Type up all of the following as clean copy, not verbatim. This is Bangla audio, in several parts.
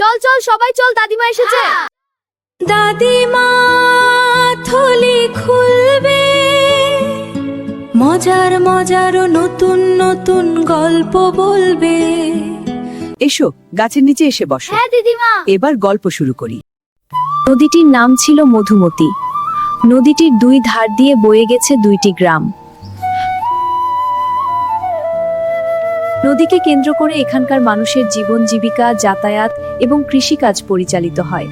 চল চল সবাই চল, দাদিমা এসেছে। দাদিমা থলি খুলবে, মজার মজার নতুন নতুন গল্প বলবে। এসো গাছের নিচে এসে বসো। হ্যাঁ দিদিমা। এবার গল্প শুরু করি। নদীটির নাম ছিল মধুমতি। নদীটির দুই ধার দিয়ে বয়ে গেছে দুইটি গ্রাম। নদীকে কেন্দ্র করে এখানকার মানুষের জীবন জীবিকা, যাতায়াত এবং কৃষিকাজ পরিচালিত হয়।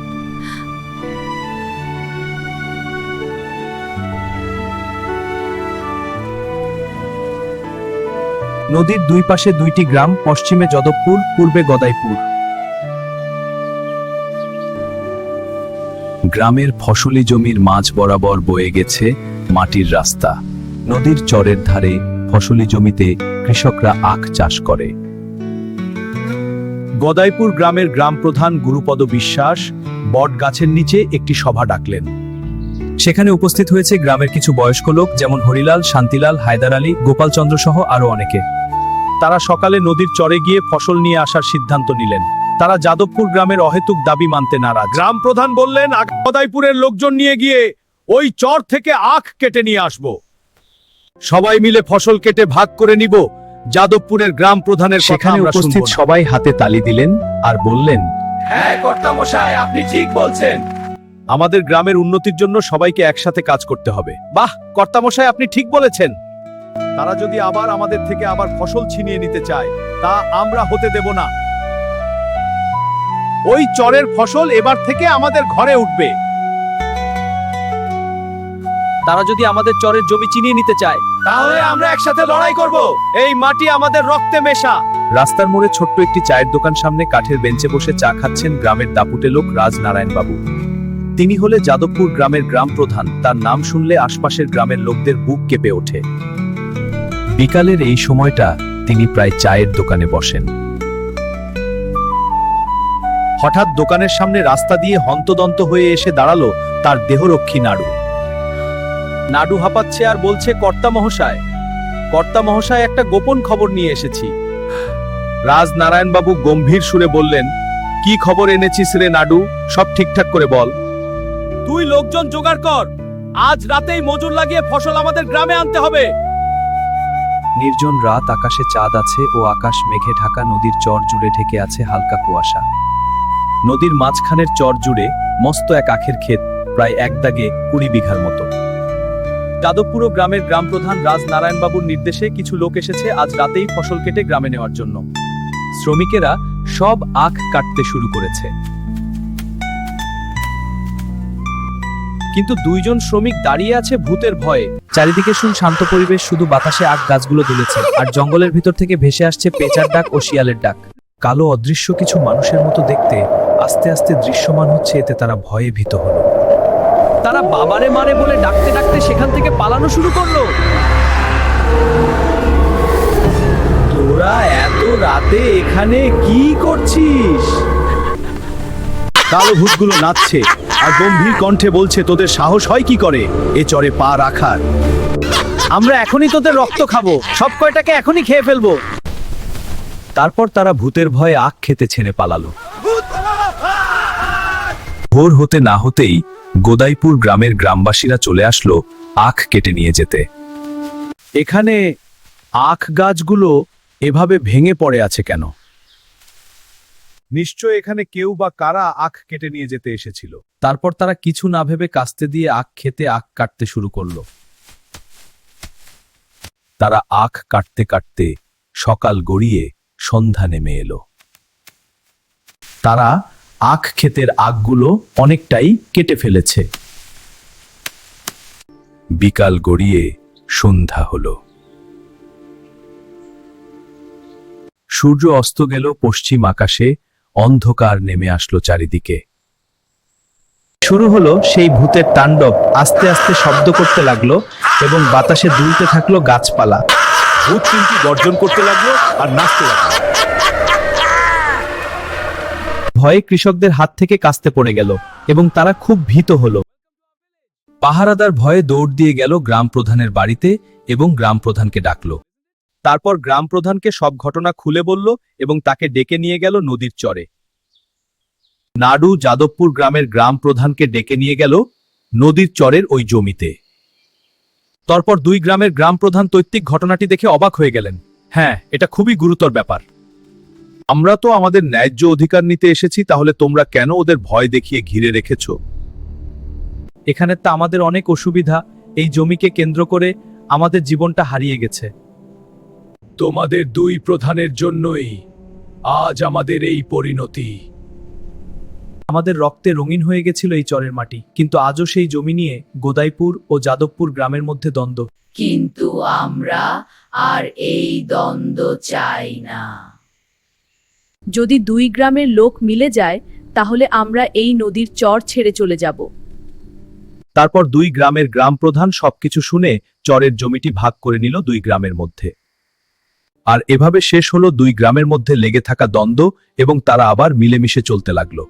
নদীর দুই পাশে দুইটি গ্রাম, পশ্চিমে যাদবপুর, পূর্বে গদাইপুর। গ্রামের ফসলি জমির মাঝ বরাবর বয়ে গেছে মাটির রাস্তা। নদীর চরের ধারে ফসলি জমিতে কৃষকরা আখ চাষ করে। গদাইপুর গ্রামের গ্রাম প্রধান গুরুপদ বিশ্বাস বট গাছের নিচে একটি সভা ডাকলেন। সেখানে উপস্থিত হয়েছে গ্রামের কিছু বয়স্ক লোক, যেমন হরিলাল, শান্তিলাল, হায়দার আলী, গোপালচন্দ্র সহ আরো অনেকে। তারা সকালে নদীর চরে গিয়ে ফসল নিয়ে আসার সিদ্ধান্ত নিলেন। তারা যাদবপুর গ্রামের অহেতুক দাবি মানতে নারাজ। গ্রাম প্রধান বললেন, গদাইপুরের লোকজন নিয়ে গিয়ে ওই চর থেকে আখ কেটে নিয়ে আসব। সবাই মিলে ফসল কেটে ভাগ করে নিব। যাদবপুরের গ্রাম প্রধানের সেখানে উপস্থিত সবাই হাতে তালি দিলেন আর বললেন, হ্যাঁ কর্তামশাই, আপনি ঠিক বলছেন। আমাদের গ্রামের উন্নতির জন্য সবাইকে একসাথে কাজ করতে হবে। বাহ কর্তামশাই, আপনি ঠিক বলেছেন। তারা যদি আবার আমাদের থেকে আবার ফসল ছিনিয়ে নিতে চায়, তা আমরা হতে দেব না। ওই চরের ফসল এবার থেকে আমাদের ঘরে উঠবে। তারা যদি আমাদের চরের জমি চিনিয়ে নিতে চায়, তাহলে আমরা একসাথে লড়াই করব। এই মাটি আমাদের রক্তে মেশা। রাস্তার মোড়ে ছোট্ট একটি চায়ের দোকান সামনে কাঠের বেঞ্চে বসে চা খাচ্ছেন গ্রামের দাপুটে লোক রাজনারায়ণ বাবু। তিনি হলে যাদবপুর গ্রামের গ্রাম প্রধান। তার নাম শুনলে আশপাশের গ্রামের লোকদের বুক কেঁপে ওঠে। বিকালের এই সময়টা তিনি প্রায় চায়ের দোকানে বসেন। হঠাৎ দোকানের সামনে রাস্তা দিয়ে হন্তদন্ত হয়ে এসে দাঁড়ালো তার দেহরক্ষী নাড়ু। নাড়ু হাঁপাচ্ছে আর বলছে, কর্তা মহাশয়, একটা গোপন খবর নিয়ে এসেছি। রাজনারায়ণবাবু গম্ভীর সুরে বললেন, কি খবর এনেছিস রে নাড়ু? সব ঠিকঠাক করে বল। তুই লোকজন জোগাড় কর, আজ রাতেই মজুর লাগিয়ে ফসল আমাদের গ্রামে আনতে হবে। নির্জন রাত, আকাশে চাঁদ আছে ও আকাশ মেঘে ঢাকা। নদীর চর জুড়ে ঢেকে আছে হালকা কুয়াশা। নদীর মাঝখানের চর জুড়ে মস্ত এক আখের ক্ষেত, প্রায় এক দাগে 20 বিঘার মতো। যাদবপুর গ্রামের গ্রাম প্রধান রাজনারায়ণবাবুর নির্দেশে কিছু লোক এসেছে আজ রাতেই ফসল কেটে গ্রামে নেওয়ার জন্য। শ্রমিকেরা সব আখ কাটতে শুরু করেছে, কিন্তু দুইজন শ্রমিক দাঁড়িয়ে আছে ভূতের ভয়ে। চারিদিকে শান্ত পরিবেশ, শুধু বাতাসে আখ গাছগুলো দুলেছে, আর জঙ্গলের ভিতর থেকে ভেসে আসছে পেঁচার ডাক ও শিয়ালের ডাক। কালো অদৃশ্য কিছু মানুষের মতো দেখতে, আস্তে আস্তে দৃশ্যমান হচ্ছে। এতে তারা ভয়ে ভীত হলো। তারা বাবারে মারে বলে ডাকতে ডাকতে সেখান থেকে পালানো শুরু করলো। তোরা এত রাতে এখানে কি করছিস? কালো ভূতগুলো নাচছে আর গম্ভীর কণ্ঠে বলছে, তোদের সাহস হয় কি করে এ চরে পা রাখার? আমরা এখনই তোদের রক্ত খাবো, সব কয়টাকে এখনই খেয়ে ফেলবো। তারপর তারা ভূতের ভয়ে আখ খেতে ছেড়ে পালালো। ভোর হতে না হতেই গদাইপুর গ্রামের গ্রামবাসীরা চলে আসলো আখ কেটে নিয়ে যেতে। এখানে আখ গাছগুলো এভাবে ভেঙে পড়ে আছে কেন? নিশ্চয় এখানে কেউ বা কারা আখ কেটে নিয়ে যেতে এসেছিল। তারপর তারা কিছু না ভেবে কাস্তে দিয়ে আখ খেতে আখ কাটতে শুরু করলো। তারা আখ কাটতে কাটতে সকাল গড়িয়ে সন্ধ্যা নেমে এলো। তারা আখ ক্ষেতের আখগুলো অনেকটাই কেটে ফেলেছে। বিকাল গড়িয়ে সন্ধ্যা হলো। সূর্য অস্ত গেল পশ্চিম আকাশে, অন্ধকার নেমে আসলো চারিদিকে। শুরু হলো সেই ভূতের তাণ্ডব। আস্তে আস্তে শব্দ করতে লাগলো এবং বাতাসে দুলতে থাকলো গাছপালা। ভূত কিন্তু গর্জন করতে লাগলো আর নাচতে লাগলো। ভয়ে কৃষকদের হাত থেকে কাস্তে পড়ে গেল এবং তারা খুব ভীত হলো। পাহারাদার ভয়ে দৌড় দিয়ে গেল গ্রাম প্রধানের বাড়িতে এবং গ্রাম প্রধানকে ডাকলো। তারপর গ্রাম প্রধানকে সব ঘটনা খুলে বলল এবং তাকে ডেকে নিয়ে গেল নদীর চরে। নাড়ু যাদবপুর গ্রামের গ্রাম প্রধানকে ডেকে নিয়ে গেল নদীর চরের ওই জমিতে। তারপর দুই গ্রামের গ্রাম প্রধান তৈত্বিক ঘটনাটি দেখে অবাক হয়ে গেলেন। হ্যাঁ, এটা খুবই গুরুতর ব্যাপার। আমরা তো আমাদের ন্যায্য অধিকার নিতে এসেছি, তাহলে তোমরা কেন ওদের ভয় দেখিয়ে ঘিরে রেখেছ? এখানে তো আমাদের অনেক অসুবিধা, এই জমিকে কেন্দ্র করে আমাদের জীবনটা হারিয়ে গেছে। তোমাদের দুই প্রধানের জন্যই আজ আমাদের এই পরিণতি। আমাদের রক্তে রঙিন হয়ে গেছিল এই চরের মাটি, কিন্তু আজও সেই জমি নিয়ে গোদাইপুর ও যাদবপুর গ্রামের মধ্যে দ্বন্দ্ব। কিন্তু আমরা আর এই দ্বন্দ্ব চাই না। যদি দুই গ্রামের লোক মিলে যায় তাহলে আমরা এই নদীর চর ছেড়ে চলে যাব। তারপর দুই গ্রামের গ্রাম প্রধান সবকিছু শুনে চরের জমিটি ভাগ করে নিল দুই গ্রামের মধ্যে। আর এভাবে শেষ হলো দুই গ্রামের মধ্যে লেগে থাকা দ্বন্দ্ব, এবং তারা আবার মিলেমিশে চলতে লাগলো।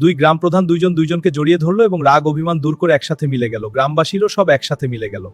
দুই গ্রাম প্রধান দুইজনকে জড়িয়ে ধরলো এবং রাগ অভিমান দূর করে একসাথে মিলে গেল। গ্রামবাসীরও সব একসাথে মিলে গেল।